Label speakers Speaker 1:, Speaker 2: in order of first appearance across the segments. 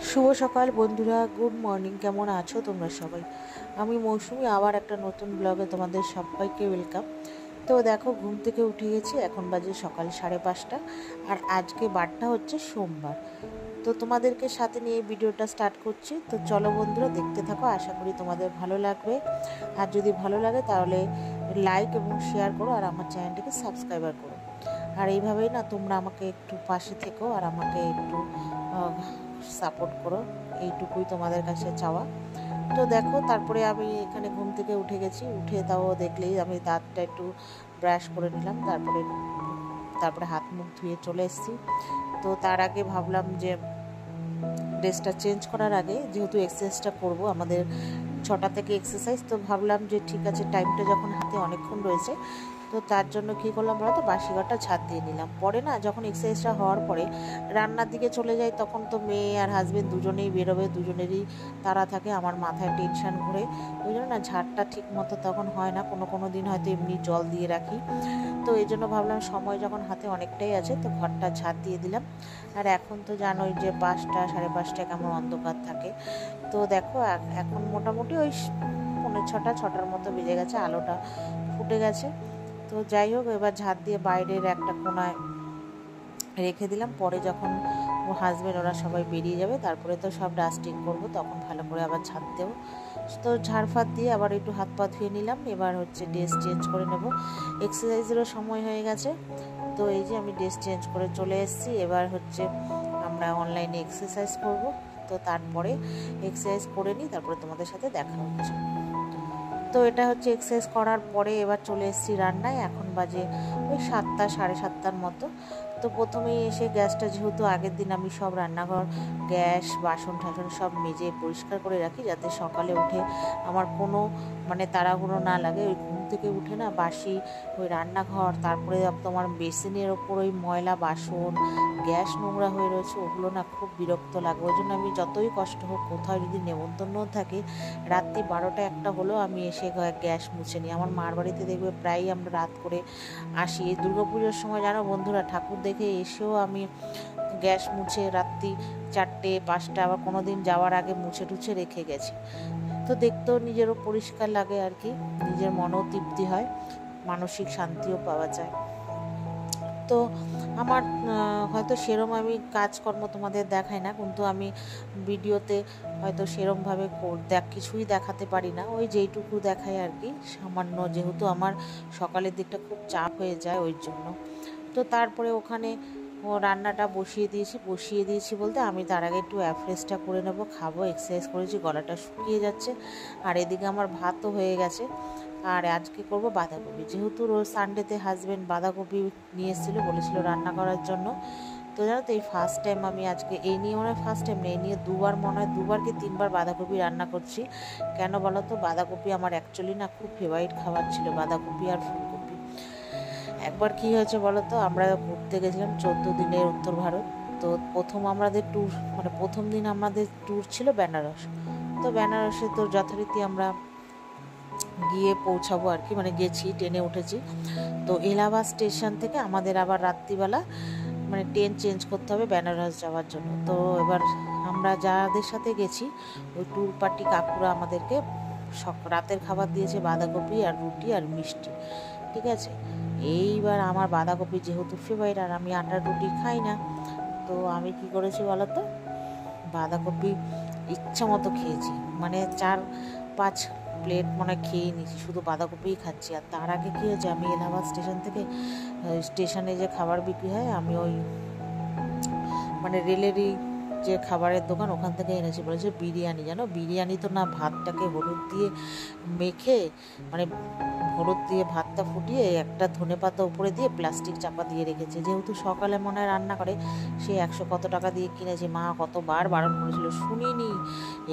Speaker 1: শুভ সকাল বন্ধুরা, good morning. কেমন আছো তোমরা সবাই? আমি মৌসুমি, আবার একটা নতুন ব্লগে তোমাদের সবাইকে ওয়েলকাম। তো দেখো, ঘুম থেকে উঠে গেছি, এখন বাজে সকাল 5:30, আর আজকে বারটা হচ্ছে সোমবার। তো তোমাদেরকে সাথে নিয়ে ভিডিওটা স্টার্ট করছি। তো চলো বন্ধুরা, দেখতে থাকো, আশা করি তোমাদের ভালো লাগবে। আর যদি ভালো লাগে তাহলে লাইক এবং শেয়ার করো, আর আমার চ্যানেলটিকে সাবস্ক্রাইবার করো। আর এইভাবেই না তোমরা আমাকে একটু পাশে থেকো আর আমাকে একটু সাপোর্ট করো, এইটুকুই তোমাদের কাছে চাওয়া। তো দেখো, তারপরে আমি এখানে ঘুম থেকে উঠে গেছি। উঠে তাও দেখলেই আমি দাঁতটা একটু ব্রাশ করে নিলাম, তারপরে হাত মুখ ধুয়ে চলে এসেছি। তো তার আগে ভাবলাম যে ড্রেসটা চেঞ্জ করার আগে, যেহেতু এক্সারসাইজটা করব, আমাদের 6টা থেকে এক্সারসাইজ, তো ভাবলাম যে ঠিক আছে, টাইমটা যখন হাতে অনেকক্ষণ রয়েছে, তো তার জন্য কী করলাম বলতো, বাসি ঘরটা ঝাঁট দিয়ে নিলাম। পরে না, যখন এক্সারসাইজটা হওয়ার পরে রান্নার দিকে চলে যাই, তখন তো মেয়ে আর হাজবেন্ড দুজনেই বেরোবে, দুজনেরই তাড়া থাকে, আমার মাথায় টেনশান ঘুরে। ওই জন্য না ঝাঁটটা ঠিক মতো তখন হয় না, কোনো দিন হয়তো এমনি জল দিয়ে রাখি। তো এই জন্য ভাবলাম সময় যখন হাতে অনেকটাই আছে, তো ঘরটা ঝাঁট দিয়ে দিলাম। আর এখন তো জানোই যে 5টা 5:30 কেমন অন্ধকার থাকে। তো দেখো, এখন মোটামুটি ওই 5:45-6টার মতো বেজে গেছে, আলোটা ফুটে গেছে। তো যাই হোক, এবার ঝাঁট দিয়ে বাইরের একটা কোণায় রেখে দিলাম। পরে যখন ও হাজব্যান্ড ওরা সবাই বেরিয়ে যাবে, তারপরে তো সব ডাস্টিং করব, তখন ভালো করে আবার ঝাঁট দেবো। তো ঝাড়ফাত দিয়ে আবার একটু হাত পা ধুয়ে নিলাম। এবার হচ্ছে ড্রেস চেঞ্জ করে নেব, এক্সারসাইজেরও সময় হয়ে গেছে। তো এই যে আমি ড্রেস চেঞ্জ করে চলে এসেছি। এবার হচ্ছে আমরা অনলাইনে এক্সারসাইজ করব। তো তারপরে এক্সারসাইজ করে নিই, তারপরে তোমাদের সাথে দেখা হচ্ছে। তো এটা হচ্ছে এক্সারসাইজ করার পরে এবার চলে এসেছি রান্নায়। এখন বাজে ওই 7টা 7:30 মতো। তো প্রথমেই এসে গ্যাসটা, যেহেতু আগের দিন আমি সব রান্নাঘর, গ্যাস, বাসন টাসন সব মেজে পরিষ্কার করে রাখি, যাতে সকালে উঠে আমার কোনো তাড়াহুড়ো না লাগে। ওই ঘুম থেকে উঠে না বাসি ওই রান্নাঘর, তারপরে তোমার বেসিনের ওপর ওই ময়লা বাসন, গ্যাস নোংরা হয়ে রয়েছে, ওগুলো না খুব বিরক্ত লাগে। ওই জন্য আমি যতই কষ্ট হোক, কোথাও যদি নেমন্তন্ন থাকে, রাত্রি 12টা 1টা হলেও আমি এসে গ্যাস মুছে নিই। আমার মার বাড়িতে দেখবে প্রায়ই আমরা রাত করে আসি। এই দুর্গাপুজোর সময় জানো বন্ধুরা, ঠাকুর দেখে এসেও আমি গ্যাস মুছে রাত্রি 4টে 5টা, আবার কোনো দিন যাওয়ার আগে মুছে টুছে রেখে গেছি। তো দেখতেও নিজেরও পরিষ্কার লাগে আর কি, নিজের মনও তৃপ্তি হয়, মানসিক শান্তিও পাওয়া যায়। তো আমার হয়তো সেরম আমি কাজকর্ম তোমাদের দেখাই না, কিন্তু আমি ভিডিওতে হয়তো সেরমভাবে কিছুই দেখাতে পারি না, ওই যেইটুকু দেখাই আর কি, সামান্য, যেহেতু আমার সকালের দিকটা খুব চাপ হয়ে যায় ওই জন্য। তো তারপরে ওখানে রান্নাটা বসিয়ে দিয়েছি বলতে, আমি তার আগে একটু অ্যাফ্রেশটা করে নেবো, খাবো, এক্সারসাইজ করেছি, গলাটা শুকিয়ে যাচ্ছে। আর এদিকে আমার ভাতও হয়ে গেছে। আর আজকে করব বাঁধাকপি, যেহেতু রোজ সানডেতে হাজব্যান্ড বাঁধাকপি নিয়ে এসেছিলো, বলেছিল রান্না করার জন্য। তো জানো তো, এই ফার্স্ট টাইম আমি আজকে এই নিয়ে ফার্স্ট টাইম না, এই নিয়ে দুবার কি 3বার বাঁধাকপি রান্না করছি। কেন বলো তো, বাঁধাকপি আমার অ্যাকচুয়ালি না খুব ফেভারিট খাবার ছিল, বাঁধাকপি আর ফুলকপি। একবার কি হয়েছে বলো তো, আমরা ঘুরতে গেছিলাম 14 দিনের উত্তর ভারত। তো প্রথম দিন আমাদের ট্যুর ছিল বেনারস। তো বেনারসে তো যথারীতি আমরা গিয়ে পৌঁছাবো আর কি, গেছি, ট্রেনে উঠেছি। তো এলাহাবাদ স্টেশন থেকে আমাদের আবার রাত্রিবেলা ট্রেন চেঞ্জ করতে হবে বেনারস যাওয়ার জন্য। তো এবার আমরা যাদের সাথে গেছি, ওই ট্যুর পার্টি কাকুরা আমাদেরকে রাতের খাবার দিয়েছে বাঁধাকপি আর রুটি আর মিষ্টি, ঠিক আছে। এইবার আমার বাঁধাকপি যেহেতু ফেভারিট, আর আমি আটার রুটি খাই না, তো আমি কি করেছি বলো তো, বাঁধাকপি ইচ্ছা মতো খেয়েছি, 4-5 প্লেট খেয়ে নিয়েছি, শুধু বাঁধাকপিই খাচ্ছি। আর তার আগে কী হয়েছে, আমি এলাহাবাদ স্টেশন থেকে, স্টেশনে যে খাবার বিক্রি হয়, আমি ওই রেলেরই যে খাবারের দোকান, ওখান থেকে এনেছি। বলেছে বিরিয়ানি, জানো বিরিয়ানি তো না, ভাতটাকে হলুদ দিয়ে মেখে, হলুদ দিয়ে ভাতটা ফুটিয়ে একটা ধনেপাতা উপরে দিয়ে প্লাস্টিক চাপা দিয়ে রেখেছে। যেহেতু সকালে মনে হয় রান্না করে, সে 100 কত টাকা দিয়ে কিনেছে। মা কতবার বারণ করেছিল, শুনিনি,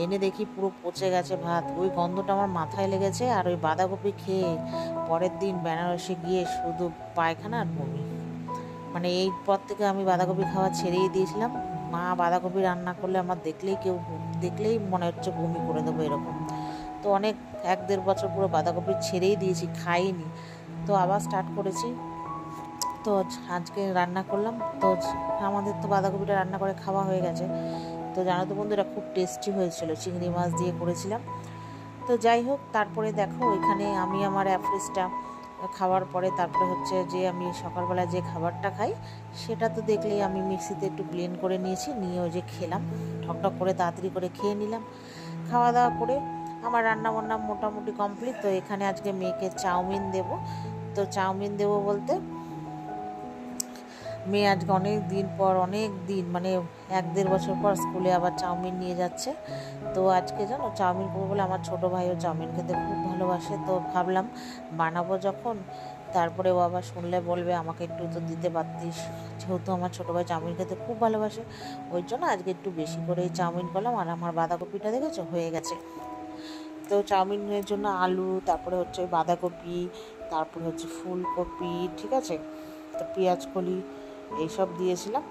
Speaker 1: এনে দেখি পুরো পচে গেছে ভাত। ওই গন্ধটা আমার মাথায় লেগেছে। আর ওই বাঁধাকপি খেয়ে পরের দিন বেনারসে গিয়ে শুধু পায়খানা আর বমি। এই পর থেকে আমি বাঁধাকপি খাওয়া ছেড়েই দিয়েছিলাম। মা বাঁধাকপি রান্না করলে আমার দেখলেই মনে হচ্ছে বমি করে দেবো, এরকম। তো অনেক 1-1.5 বছর পুরো বাঁধাকপি ছেড়েই দিয়েছি, খাইনি। তো আবার স্টার্ট করেছি। তো আজকে রান্না করলাম। তো আমাদের তো বাঁধাকপিটা রান্না করে খাওয়া হয়ে গেছে। তো জানো তো বন্ধুরা, খুব টেস্টি হয়েছিল, চিংড়ি মাছ দিয়ে করেছিলাম। তো যাই হোক, তারপরে দেখো ওইখানে আমি আমার অ্যাফ্রেসটা খাওয়ার পরে তারপরে হচ্ছে যে আমি সকালবেলা যে খাবারটা খাই সেটা তো দেখলেই আমি মিক্সিতে একটু ব্লেন্ড করে নিয়েছি, নিয়ে ওই যে খেলাম, ঠকঠক করে তাড়াতাড়ি করে খেয়ে নিলাম। খাওয়া দাওয়া করে আমার রান্না বান্না মোটামুটি কমপ্লিট। তো এখানে আজকে মেয়েকে চাউমিন দেব। তো চাউমিন দেবো বলতে মেয়ে আজকে অনেক দিন মানে 1-1.5 বছর পর স্কুলে আবার চাউমিন নিয়ে যাচ্ছে। তো আজকে জানো চাউমিন করবো বলে, আমার ছোটো ভাইও চাউমিন খেতে খুব ভালোবাসে। তো ভাবলাম বানাবো যখন, তারপরে ও আবার শুনলে বলবে আমাকে একটু তো দিতে পারতিস, যেহেতু আমার ছোটো ভাই চাউমিন খেতে খুব ভালোবাসে। ওই জন্য আজকে একটু বেশি করেই চাউমিন করলাম। আর আমার বাঁধাকপিটা দেখেছো হয়ে গেছে। তো চাউমিনের জন্য আলু, তারপরে হচ্ছে বাঁধাকপি, তারপরে হচ্ছে ফুলকপি, ঠিক আছে, তো পেঁয়াজ কলি এইসব দিয়েছিলাম,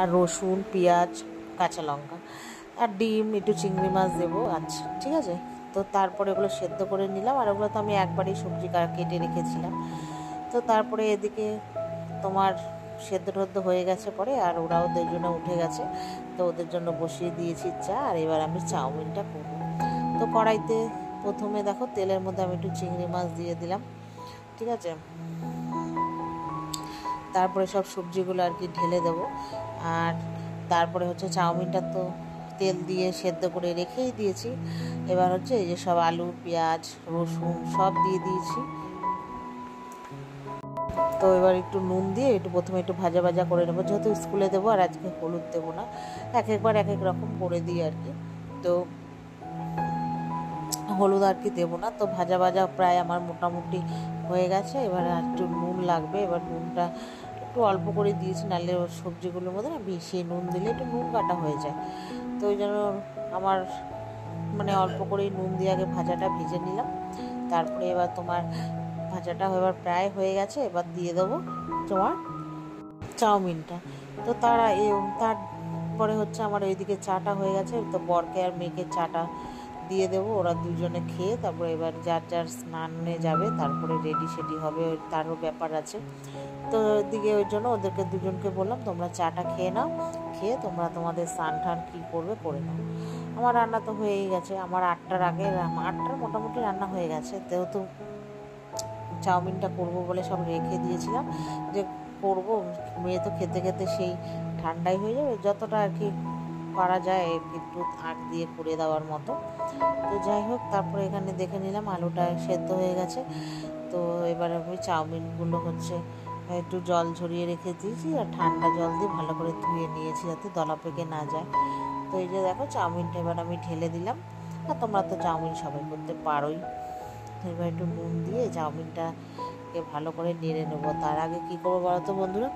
Speaker 1: আর রসুন, পেঁয়াজ, কাঁচা লঙ্কা, আর ডিম, একটু চিংড়ি মাছ দেবো। আচ্ছা ঠিক আছে। তো তারপরে ওগুলো সেদ্ধ করে নিলাম, আর ওগুলো তো আমি একবারই সবজি কেটে রেখেছিলাম। তো তারপরে এদিকে তোমার সেদ্ধ টেদ্ধ হয়ে গেছে পরে, আর ওরাও দুজনে উঠে গেছে। তো ওদের জন্য বসিয়ে দিয়েছি চা, আর এবার আমি চাউমিনটা করব। তো কড়াইতে প্রথমে দেখো তেলের মধ্যে আমি একটু চিংড়ি মাছ দিয়ে দিলাম, ঠিক আছে। তারপরে সব সবজিগুলো আর কি ঢেলে দেবো। আর তারপরে হচ্ছে চাউমিনটা তো তেল দিয়ে সেদ্ধ করে রেখেই দিয়েছি। এবার হচ্ছে এই যে সব আলু, পেঁয়াজ, রসুন সব দিয়ে দিয়েছি। তো এবার একটু নুন দিয়ে একটু প্রথমে একটু ভাজা ভাজা করে নেবো, যেহেতু স্কুলে দেবো আর আজকে হলুদ দেবো না, একবার এক এক রকম করে দিই আর কি। তো হলুদ আর কি দেবো না। তো ভাজা ভাজা প্রায় আমার মোটামুটি হয়ে গেছে। এবার আর একটু নুন লাগবে, এবার নুনটা একটু অল্প করে দিয়েছি, নাহলে সবজিগুলোর মধ্যে না বেশি নুন দিলে একটু নুন কাটা হয়ে যায়। তো ওই জন্য আমার মানে অল্প করেই নুন দিয়ে আগে ভাজাটা ভেজে নিলাম। তারপরে এবার তোমার ভাজাটা এবার প্রায় হয়ে গেছে, এবার দিয়ে দেবো তোমার চাউমিনটা। তো তারপরে হচ্ছে আমার ওইদিকে চাটা হয়ে গেছে। তো বরকে আর মেয়েকে চাটা দিয়ে দেবো, ওরা দুজনে খেয়ে তারপরে এবার যার যার স্নানে যাবে, তারপরে রেডি সেডি হবে, তারও ব্যাপার আছে। তো ওইদিকে ওই জন্য ওদেরকে দুজনকে বললাম তোমরা চাটা খেয়ে নাও, খেয়ে তোমরা তোমাদের স্নান টান কী করবে করে নাও। আমার রান্না তো হয়েই গেছে, আমার 8টার আগে 8টার মোটামুটি রান্না হয়ে গেছে। যেহেতু চাউমিনটা করবো বলে সব রেখে দিয়েছিলাম, যে করবো, মেয়ে তো খেতে খেতে সেই ঠান্ডাই হয়ে যাবে, যতটা আর কি পারা যায় একটু আগ দিয়ে করে দেওয়ার মতো। তো যাই হোক, তারপরে এখানে দেখে নিলাম আলুটা সেদ্ধ হয়ে গেছে। তো এবার আমি চাউমিনগুলো হচ্ছে একটু জল ঝরিয়ে রেখে দিয়েছি, আর ঠান্ডা জল দিয়ে ভালো করে ধুয়ে নিয়েছি যাতে দলা পেকে না যায়। তো এই যে দেখো চাউমিনটা এবার আমি ঢেলে দিলাম। আর তোমরা তো চাউমিন সবাই করতে পারোই। এবার একটু নুন দিয়ে চাউমিনটাকে ভালো করে নেড়ে নেবো। তার আগে কী করবো বলো তো বন্ধুরা,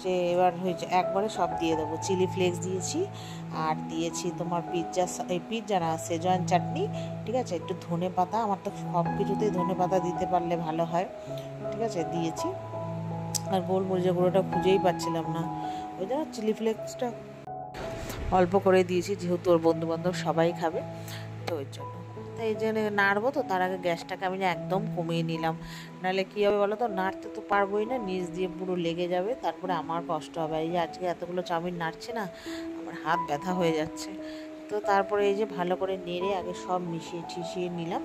Speaker 1: যে এবার হয়েছে একবারে সব দিয়ে দেবো। চিলি ফ্লেক্স দিয়েছি, আর দিয়েছি তোমার পিৎজা না সেজওয়ান চাটনি, ঠিক আছে, একটু ধনে পাতা, আমার তো সব কিছুতেই ধনে পাতা দিতে পারলে ভালো হয়, ঠিক আছে, দিয়েছি। আর গোলমরিচের গুঁড়োটা খুঁজেই পাচ্ছিলাম না, ওই জন্য চিলি ফ্লেক্সটা অল্প করে দিয়েছি, যেহেতু ওর বন্ধুবান্ধব সবাই খাবে, তো ওই জন্য। তো এই জন্য নাড়বো, তো তার আগে গ্যাসটাকে আমি একদম কমিয়ে নিলাম, নাহলে কী হবে বলো তো, নাড়তে তো পারবোই না, নিচ দিয়ে পুরো লেগে যাবে, তারপরে আমার কষ্ট হবে। এই যে আজকে এতগুলো চাউমিন নাড়ছে না, আমার হাত ব্যথা হয়ে যাচ্ছে। তো তারপরে এই যে ভালো করে নেড়ে আগে সব মিশিয়ে ঠিশিয়ে নিলাম।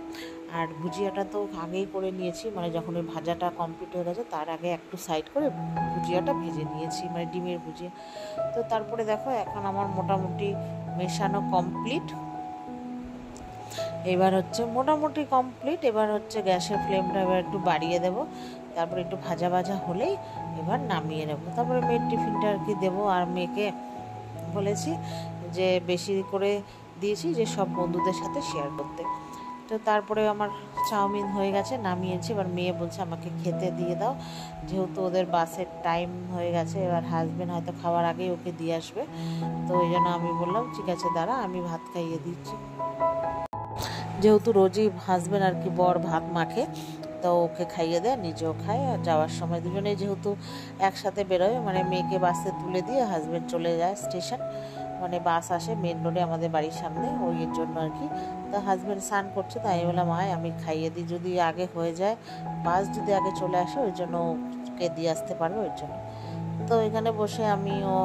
Speaker 1: আর ভুজিয়াটা তো আগেই করে নিয়েছি, মানে যখন ওই ভাজাটা কমপ্লিট হয়ে গেছে তার আগে একটু সাইড করে ভুজিয়াটা ভেজে নিয়েছি, মানে ডিমের ভুজিয়া। তো তারপরে দেখো এখন আমার মোটামুটি মেশানো কমপ্লিট। এবার হচ্ছে মোটামুটি কমপ্লিট। এবার হচ্ছে গ্যাসের ফ্লেমটা এবার একটু বাড়িয়ে দেব, তারপরে একটু ভাজা ভাজা হলেই এবার নামিয়ে নেবো। তারপরে মেয়ের টিফিনটা আর কি দেবো, আর মেয়েকে বলেছি যে বেশি করে দিয়েছি যে সব বন্ধুদের সাথে শেয়ার করতে। তো তারপরে আমার চাউমিন হয়ে গেছে, নামিয়েছি। এবার মেয়ে বলছে আমাকে খেতে দিয়ে দাও, যেহেতু ওদের বাসের টাইম হয়ে গেছে, এবার হাজবেন্ড হয়তো খাওয়ার আগেই ওকে দিয়ে আসবে। তো ওই জন্য আমি বললাম ঠিক আছে দাঁড়া, আমি ভাত খাইয়ে দিচ্ছি। যেহেতু রোজই হাজবেন্ড আর কি বর ভাত মাখে, তো ওকে খাইয়ে দেয়, নিজেও খায়। আর যাওয়ার সময় দুজনেই যেহেতু একসাথে বেরোয়, মানে মেয়েকে বাসে তুলে দিয়ে হাজবেন্ড চলে যায় স্টেশন, মানে বাস আসে মেন রোডে আমাদের বাড়ির সামনে, ওই এর জন্য আর কি। তো হাজবেন্ড স্নান করছে, তাই আমি বললাম আয় আমি খাইয়ে দিই, যদি আগে হয়ে যায়, বাস যদি আগে চলে আসে ওই জন্য ওকে দিয়ে আসতে পারবে, ওই জন্য। তো এখানে বসে আমিও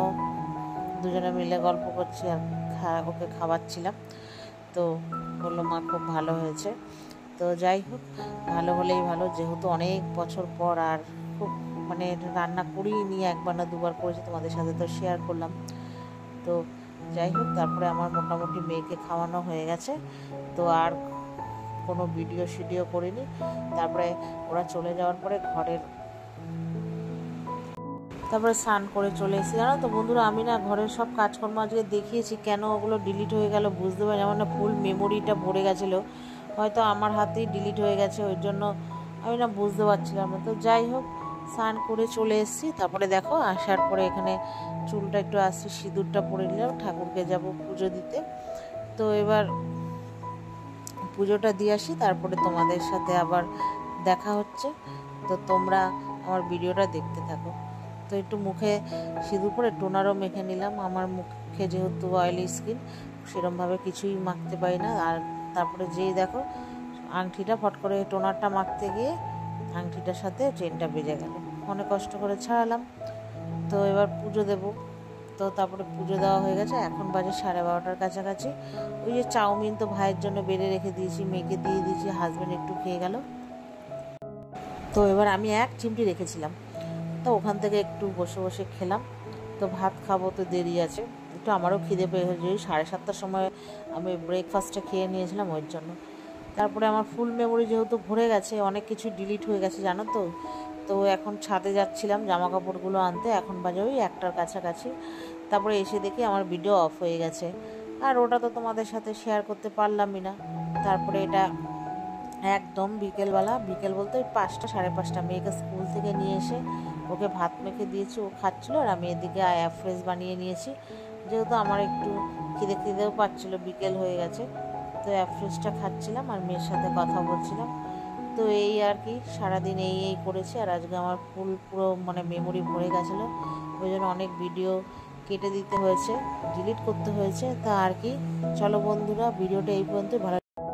Speaker 1: দুজনে মিলে গল্প করছি আর ওকে খাওয়াচ্ছিলাম। তো বললো মা খুব ভালো হয়েছে। তো যাই হোক, ভালো হলেই ভালো, যেহেতু অনেক বছর পর আর খুব মানে রান্না করিই নি, একবার না দুবার করেছি, তোমাদের সাথে তো শেয়ার করলাম। তো যাই হোক, তারপরে আমার মোটামুটি মেয়েকে খাওয়ানো হয়ে গেছে। তো আর কোনো ভিডিও করিনি। তারপরে ওরা চলে যাওয়ার পরে তারপরে স্নান করে চলে এসেছি। জানো তো বন্ধুরা, আমি না ঘরের সব কাজকর্ম আজকে দেখিয়েছি, কেন ওগুলো ডিলিট হয়ে গেল বুঝতে পারি, আমার না ফুল মেমোরিটা ভরে গেছিলো, হয়তো আমার হাতেই ডিলিট হয়ে গেছে, ওই জন্য আমি না বুঝতে পারছিলাম না। তো যাই হোক, স্নান করে চলে এসেছি। তারপরে দেখো আসার পরে এখানে চুলটা একটু আসছি, সিঁদুরটা পরে নিলাম, ঠাকুরকে যাব পুজো দিতে। তো এবার পুজোটা দিয়ে আসি, তারপরে তোমাদের সাথে আবার দেখা হচ্ছে। তো তোমরা আমার ভিডিওটা দেখতে থাকো। তো একটু মুখে সিঁদুর পরে টোনারও মেখে নিলাম, আমার মুখে যেহেতু অয়েলি স্কিন, সেরমভাবে কিছুই মাখতে পারি না। আর তারপরে যেই দেখো আংটিটা ফট করে টোনারটা মাখতে গিয়ে আংটিটার সাথে চেনটা বেজে গেল, অনেক কষ্ট করে ছাড়ালাম। তো এবার পুজো দেব। তো তারপরে পুজো দেওয়া হয়ে গেছে, এখন বাজে 12:30টার কাছাকাছি। ওই যে চাউমিন তো ভাইয়ের জন্য বেড়ে রেখে দিয়েছি, মেয়েকে দিয়ে দিয়েছি, হাজব্যান্ড একটু খেয়ে গেল। তো এবার আমি এক চিমটি রেখেছিলাম, তো ওখান থেকে একটু বসে বসে খেলাম। তো ভাত খাবো, তো দেরি আছে, একটু আমারও খিদে পেয়ে হয়েছে, 7:30টার সময় আমি ব্রেকফাস্টটা খেয়ে নিয়েছিলাম ওই জন্য। তারপরে আমার ফুল মেমোরি যেহেতু ভরে গেছে, অনেক কিছু ডিলিট হয়ে গেছে জানো তো। তো এখন ছাদে যাচ্ছিলাম জামা কাপড়গুলো আনতে, এখন বাজে ওই 1টার কাছাকাছি। তারপরে এসে দেখি আমার ভিডিও অফ হয়ে গেছে, আর ওটা তো তোমাদের সাথে শেয়ার করতে পারলামই না। তারপরে এটা একদম বিকেলবেলা, বিকেল বলতে ওই 5টা 5:30, মেয়েকে স্কুল থেকে নিয়ে এসে ওকে ভাত মেখে দিয়েছি, ও খাচ্ছিলো, আর আমি এদিকে ফ্রেশ বানিয়ে নিয়েছি, যেহেতু আমার একটু খিদেও পাচ্ছিলো, বিকেল হয়ে গেছে। তো ফ্রেশটা খাচ্ছিলাম আর মেয়ের সাথে কথা বলছিলাম। তো এই আর কি, সারাদিন এই করেছি। আর আজকে আমার পুরো মানে মেমোরি ভরে গেছিলো, ওই জন্য অনেক ভিডিও কেটে দিতে হয়েছে, ডিলিট করতে হয়েছে। তা আর কি, চলো বন্ধুরা, ভিডিওটা এই পর্যন্ত। ভালো